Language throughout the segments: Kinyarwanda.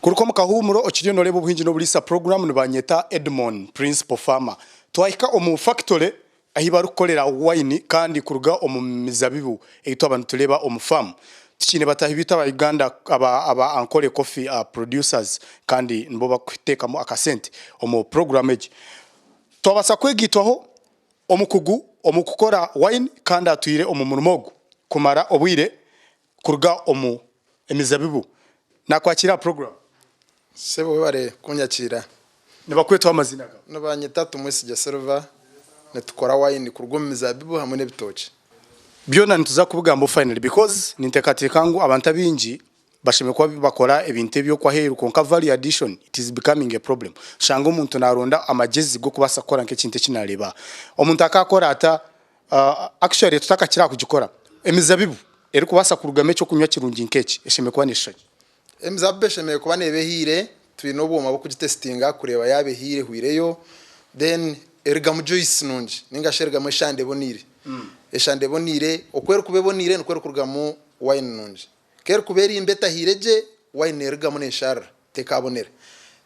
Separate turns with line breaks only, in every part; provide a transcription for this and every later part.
Kuruko mukahumuro okiriyo no lebo buhinji no bulisa program ne banyeta Edmond Principal Farmer twahika omu factory ahiba rukolera wine kandi kuruga omu mizabibu eyitwa abantu tuleba omu farm tikine batahibita ba Uganda aba ankole coffee producers kandi nbo bakuteka mu akasente omu program eji twabasa kwegitwaho omukugu omukukora wine kandi atuyire omu murumogo kumara obwire kuruga omu emizabibu nakwakira program
Sebo bare kunyakira
nibakweto amazina ga
nabanyeta Tumwesija Silver netukora wine kuruga mu mizabibu hamwe n'ebitoki
byona nituza kubugambo finally because nintekatekangu abantu abinji bashime kwa bakora ebintu byo kwa heru konka value addition it is becoming a problem shanga umuntu naronda amagezi go kubasa kora nke kinte kinareba omuntu akakora ata actually tutakakira kugikora emizabibu eri kubasa kurugame cyo kunywa kirungi nkeki eshime kwa nishaje
emizabibu eshime kuba nebehire twino boma bo kugitestinga kureba yabehire huireyo then erga mu juice nunji ninga sherga mu shande bonire eshande bonire okwera kubebonire nokwera kurugamo wine nunji ker kuberi imbeta hireje wine erga mu neshara tekabonera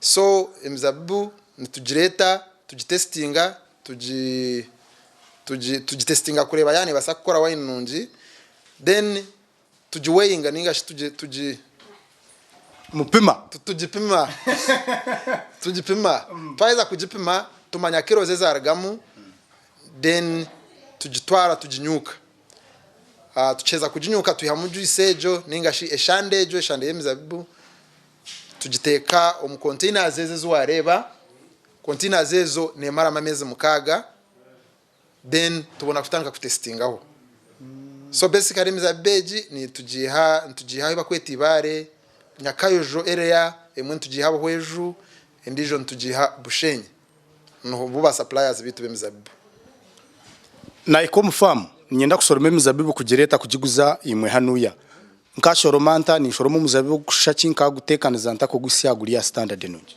so emizabibu nitujireta tugitestinga tugitestinga kureba yani basa gukora wine nunji then tujiweinga ninga tuji
mupima
tujipima twaiza kujipima tumanya kilo zezaragamu then tujitwara tujinyuka tucheza kujinyuka tuyihamu juice ejo ningashi eshande y'emizabibu tugiteka omu containers zuwareba containers ezo nemara amezi mukaga then tubona kutanga kutestingaho so basically emizabibu ni tujiha bakwetibare nyakayojo area emwe tujiha hweju endijo tujiha bushenye no buba suppliers bitu bemizabibu
na ikomu farm nyenda kusoroma emizabibu kugireta kugiguza imwe hanuya nkashoromanta ni shoromo muzabibu kushaki nka gutekaniza ntako gusyaguriya standard nungi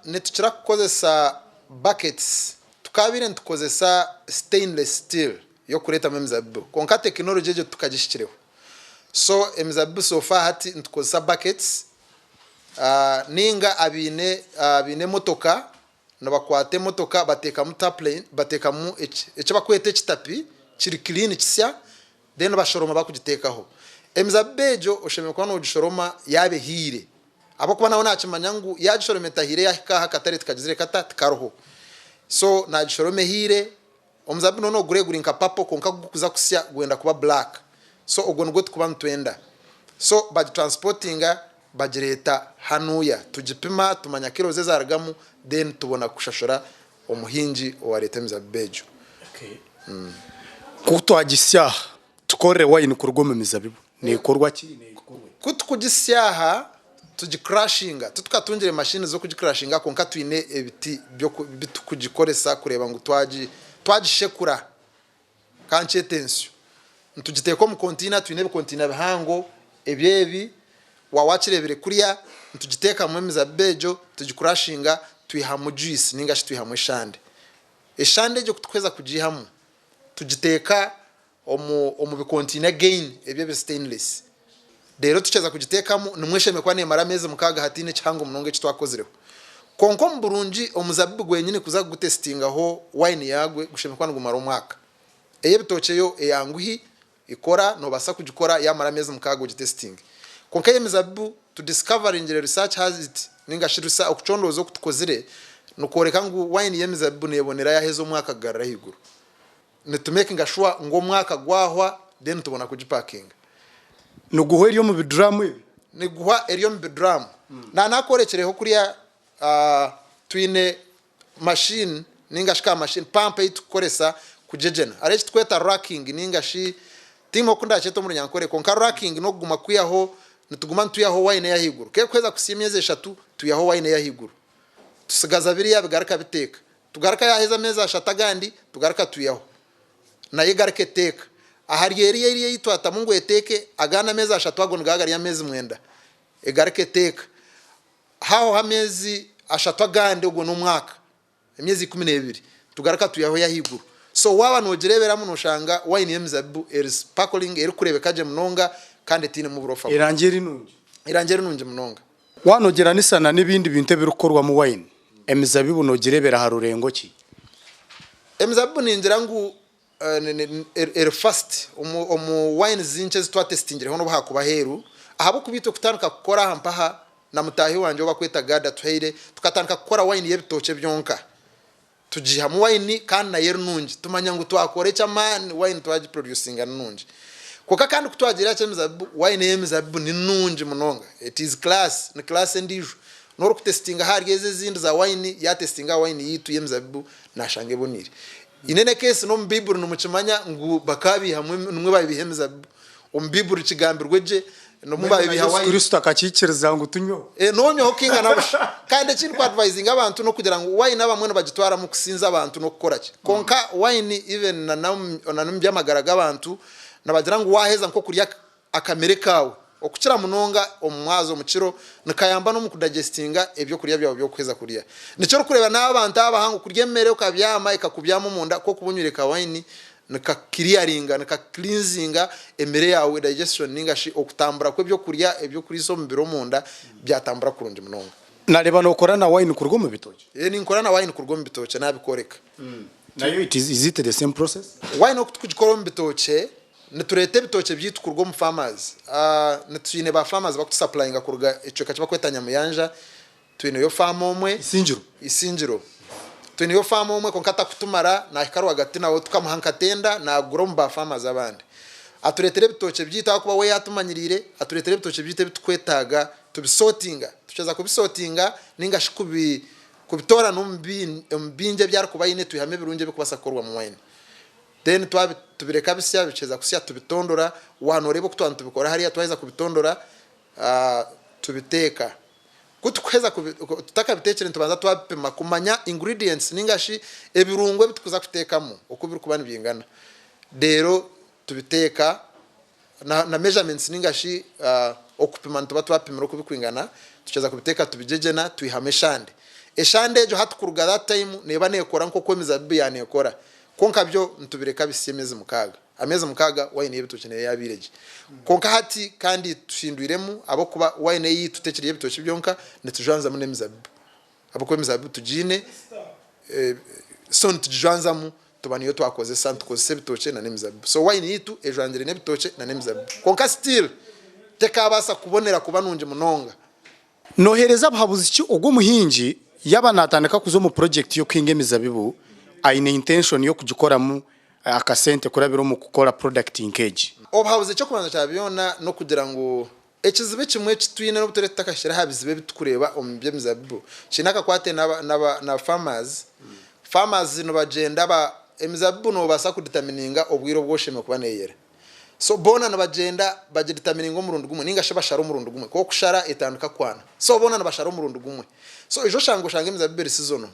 netukira kukozesa buckets tukabire ntukozesa stainless steel yo kureta emizabibu konka technology je tukagishikireho so emizabibu sofa hati ntukozesa buckets ninga abine motoka nabakwate motoka bateka mu taplane bateka mu eche bakwete kitapi kiri clean kisya then bashoroma bakugitekaho emizabejo osheme kwa no gishoroma yabe hire abakuba nawo nakimanyangu yagishorometa hire yahika katare tukagizire kata tikaroho so na gishorome hire omuzabibu no gure nka papo konka gukuza kusya gwenda kuba black so ogwo ngo tukuba ntwenda so baj transportinga bajireta hanuya tujipima tumanya kilo zezaragamu then tubona kushashora omuhinji wa leta emizabibu
kutwagisya tukore wine kurugome mizabibu ni ikorwa ki ni ikorwa
kutukugisyaha tugicrashinga tutukatungire machine zo kugicrashinga konka twine ebiti byo bitukugikoresa kureba ngo twagishekura kanche tension ntugiteko mu container twine be container bihango ebyebi wawakirebere kuriya ntugiteka mu mizabejo tugikurashinga tuyihamu juice ninga tuyihamu eshande ryo kutweza kujihamu tugiteka omu bikontina gain ebye stainless rero tucheza kugitekamo numwesheme kwa nemara meze mukaga hatine cyango munonge kitwakozireho konko mburunji omuzabibu gwenyine kuza gutestingaho wine yagwe gusheme kwa ngumara umwaka eye bitocheyo eyanguhi ikora no basa kugikora yamara meze mukaga ugitesting konka yemizabibu to discover in research has it ninga shirisa okuchondozo kutukozire nukoreka ngo wine yemizabibu nebonera yahezo mwaka garra higuru netumaking sure ngo mwaka gwahwa then tubona kugipaking
nuguho eriyo mu bidrum ibi
niguha eriyo mu bidrum na nakorekereho kuriya twine machine ninga shika machine pump itukoresa kujejena areki tweta racking ninga shi timo kunda cheto muri nyankore konka racking no guma kuyaho nituguma ntuyaho wine yahiguru ke kweza kusimyeze 3 tuyaho wine yahiguru tusigaza biriya bigaraka biteka tugaraka yaheza meza 3 gandi tugaraka tuyaho na yigarake teka ahari yeri yitwata mungu eteke agana meza 3 agonga gagari ya mezi mwenda egarake teka haho hamezi 3 gandi ubwo n'umwaka emyezi 12 tugaraka tuyaho yahiguru so waba nogirebera mu noshanga wine yemizabibu is sparkling eri kurebe kaje munonga kandi tine mu burofa
irangeri nunje
munonga
wanogera nisana n'ibindi bintu birukorwa mu wine emizabibu nogirebera harurengo ki
emizabibu ningira ngu first umu wine zinche zitwa testingire hono bahakuba heru ahabo kubito kutanuka gukora hampaha na mutahi wanje bakweta gada twaire tukatanuka gukora wine yebitoke byonka tujiha mu wine kandi na yeru nunji tumanya ngo twakore man wine twaji producing nunji koka kandi kutwagira cyemizabibu wine yemizabibu ni nunji munonga it is class ni class ndiju noro kutestinga harigeze zindi za wine ya testinga wine yitu yemizabibu nashange bonire inene case no mbiburu no mucimanya ngo bakabi hamwe numwe babihemeza umbiburu kigambirweje no mubaye bihawaye
Kristo akakikiriza ngo tunyo
nonyo hokinga nabasha kandi kindi kwa advising abantu no kugira ngo wine abamwe bagitwara mu kusinza abantu no gukora ki konka wine even na byamagaraga abantu nabagira ngo waheza nko kuriya akamere kawe okukira munonga omwazo mukiro nakayamba no mukudigestinga ebyo kuriya byabo byo kweza kuriya nico kureba n'abantu abahangu kuryemere ukabyama ikakubyamo munda ko kubunyureka wine naka clearinga naka cleansinga emere yawe digestion ningashi okutambura ko byo kuriya ebyo kuri so mbiro munda byatambura kurundi munonga
nareba no korana wine kurwo mu bitoke
ni nkorana wine kurwo mu bitoke nabikoreka
nayo is it the same process
wine okutujikora mu bitoke neturete bitoke byitwa mu farmers netuyine ba farmers bakutusupplyinga kuruga ico kaciba kwetanya muyanja twine yo farm omwe isingiro twine yo farm omwe konkata kutumara na hikaru hagati nawo tukamuhankatenda na grom ba farmers abandi aturetere bitoke byita kuba we yatumanyirire aturetere bitoke byite bitkwetaga tubisortinga tucheza kubisortinga ninga shikubi kubitora mbinje byari kuba yine tuyihame birunje bikubasakorwa mu wine then tubireka bisya biceza kusya tubitondora wanorebo kutwana tubikora hariya twaheza kubitondora tubiteka kutukweza tutaka bitekere tubanza twapima kumanya ingredients ningashi ebirungwe bitukuza kutekamo uko biri kubana byingana dero tubiteka na measurements ningashi okupima ntuba twapima uko bikwingana tucheza kubiteka tubijejena tuyihameshande eshande jo hatukuruga that time neba nekora nko kwemizabibu yanekora konka byo ntubireka bisemeze mukaga ameze mukaga wine yebitokeneye yabireje konka hati kandi tushindwiremo abo kuba wine yitutekeriye bitoke byonka netujanza mu nemizabibu abo ko mizabibu tujine son tujanza mu tubaniyo twakoze sant koze bitoke na nemizabibu so wine yitu ejanjire nebitoke na nemizabibu konka still tekabasa kubonera kuba nunje munonga
nohereza bahabuze iki ubwo muhinji yaba natandika kuzo mu project yo kwinga mizabibu aine intention yo kujikora mu akasente kurabiro mu gukora product linkage
obhauze cyo kubanza cyabiyona no kugira ngo ekizibe kimwe kitwine no butereta kashira habizibe bitukureba ombye mizabibu kinaka kwate na farmers no bagenda ba emizabibu no basa kudetermininga obwiro bwosheme kubaneyera so bona no bagenda bagidetermininga omurundu gumwe ninga shaba omurundu gumwe ko kushara etanduka kwana so bona no bashara omurundu gumwe so ijo shango shanga emizabibu season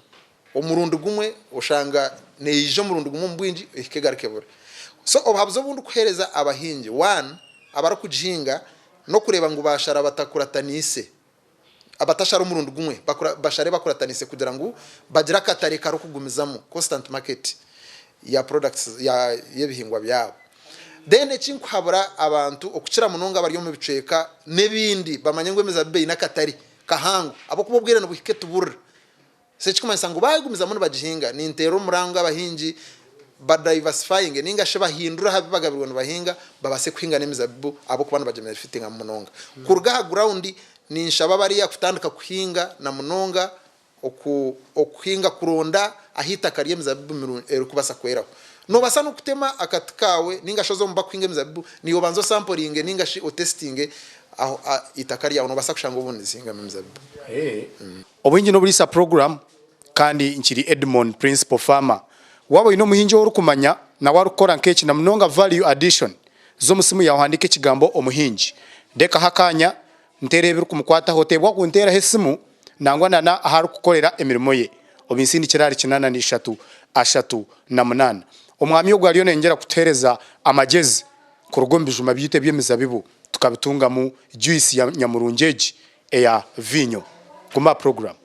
omurundu gumwe ushanga neyijo murundu gumwe mbwinji ikegarekebura so obhabuzo bundu kuhereza abahingi one abara kujihinga no kureba ngo bashara batakuratanise abatashara umurundu gumwe bashare bakuratanise kugira ngo bagira katare karo kugumizamo constant market ya products ya yebihingwa byabo then ekinkwabura abantu okukira munonga bari mu biceka nebindi bamanye ngo emizabibu nakatari kahango abo kubobwira no buhike tubura sechikumanyisa ngo bagumiza muri bagihinga ni intero muranga abahingi ba diversifying ninga sheba hindura habi bagabirwa no bahinga babase kwinga nemizabibu abo kubana bajemera fitting amunonga kuruga ground ni nshaba bari yakutandika kuhinga na munonga okuhinga kuronda ahita kariye mizabibu kubasa kweraho no basa no kutema akatikawe ninga shozo mba kwinga mizabibu niyo banzo sampling ninga shi o testing aho itakari yawo no basa kushanga ubundi zinga mizabibu
obwingi no bulisa program kandi nkiri Edmond Principal Farmer wabo ino muhinji worukumanya na warukora nkechi na mnonga value addition zo musimu yahandike kigambo omuhinji deka hakanya nterebira kumukwata hotebwa kuntera hesimu nangwa na aharu kukolera emirimo ye obinsindi kirari kinana ni 3 na 8 omwami yo gwaliyo nengera kutereza amagezi kurugomba ijuma byite byemizabibu tukabitunga mu juice ya nyamurungeji eya vinyo kuma program